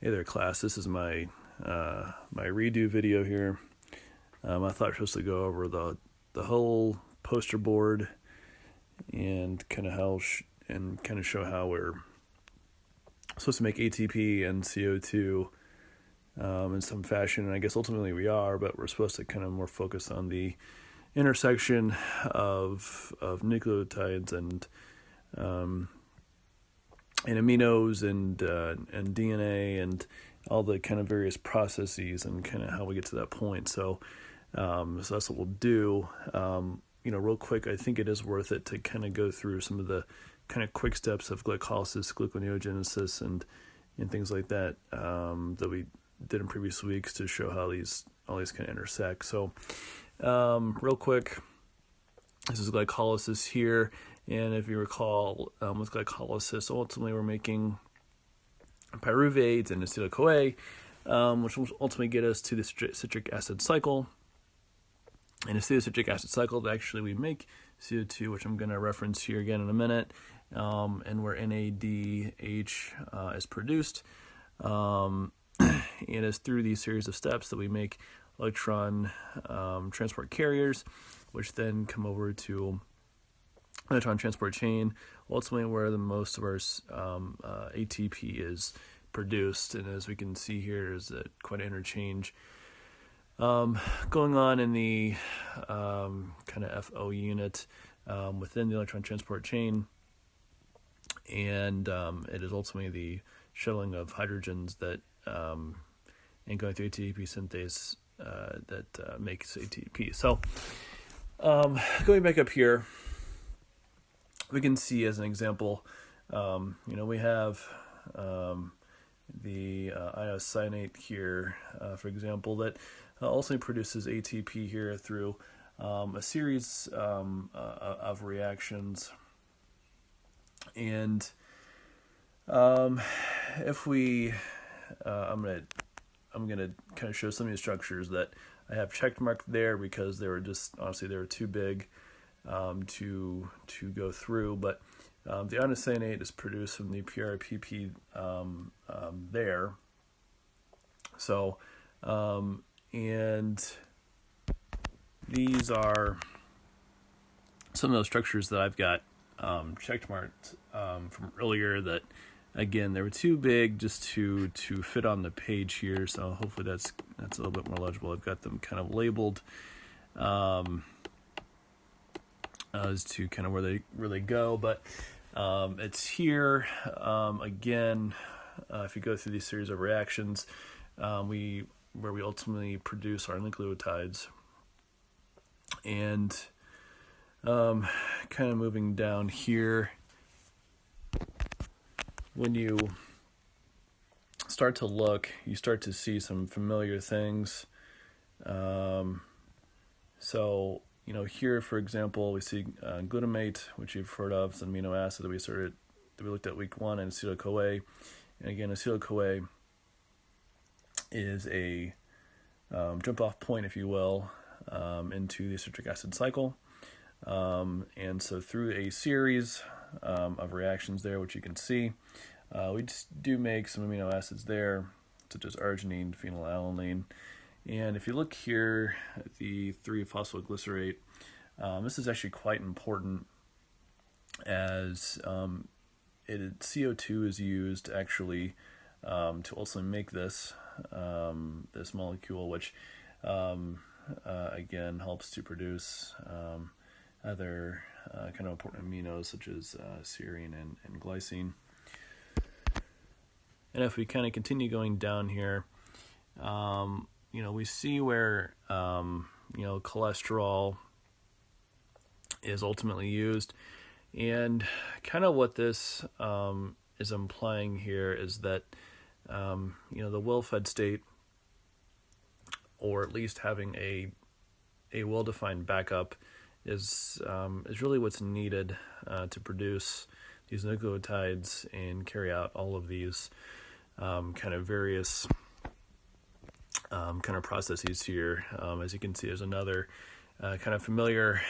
Hey there, class. This is my my redo video here. I thought I was supposed to go over the whole poster board and kind of show how we're supposed to make ATP and CO2 in some fashion. And I guess ultimately we are, but we're supposed to kind of more focus on the intersection of nucleotides and aminos and DNA and all the kind of various processes and kind of how we get to that point. So that's what we'll do. Real quick, I think it is worth it to kind of go through some of the kind of quick steps of glycolysis, gluconeogenesis, and things like that that we did in previous weeks to show how all these kind of intersect. So real quick, this is glycolysis here. And if you recall, with glycolysis, ultimately we're making pyruvates and acetyl-CoA, which will ultimately get us to the citric acid cycle. And a citric acid cycle, actually we make CO2, which I'm going to reference here again in a minute, and where NADH is produced. And it's through these series of steps that we make electron transport carriers, which then come over to electron transport chain, ultimately where the most of our ATP is produced. And as we can see here, there's quite an interchange going on in the kind of FO unit within the electron transport chain. And it is ultimately the shuttling of hydrogens that and going through ATP synthase that makes ATP. So going back up here, we can see as an example, we have the iocyanate here, for example, that also produces ATP here through a series of reactions. And if we, I'm gonna kind of show some of these structures that I have check marked there because they were too big to go through, but the iocyanate is produced from the PRPP there. So, and these are some of those structures that I've got check marked from earlier that, again, they were too big just to fit on the page here. So hopefully that's a little bit more legible. I've got them kind of labeled as to kind of where they go, but it's here again. If you go through these series of reactions, where we ultimately produce our nucleotides, and kind of moving down here, when you start to look, you start to see some familiar things. So here, for example, we see glutamate, which you've heard of, is an amino acid that we looked at week 1, and acetyl-CoA. And again, acetyl-CoA is a jump-off point, if you will, into the citric acid cycle. And so through a series of reactions there, which you can see, we just do make some amino acids there, such as arginine, phenylalanine. And if you look here at the 3-phosphoglycerate, this is actually quite important, as CO2 is used actually to also make this molecule, which again helps to produce other kind of important aminos such as serine and glycine. And if we kind of continue going down here, we see where cholesterol is ultimately used, and kind of what this is implying here is that the well-fed state, or at least having a well-defined backup, is really what's needed to produce these nucleotides and carry out all of these kind of various kind of processes here. As you can see, there's another kind of familiar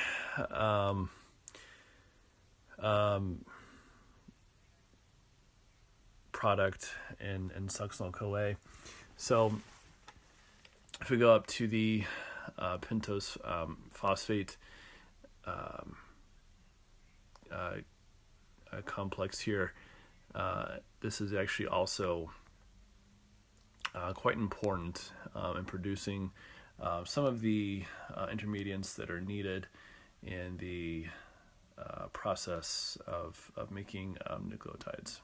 product in succinyl-CoA. So if we go up to the pentose phosphate complex here, this is actually also quite important in producing some of the intermediates that are needed in the process of making nucleotides.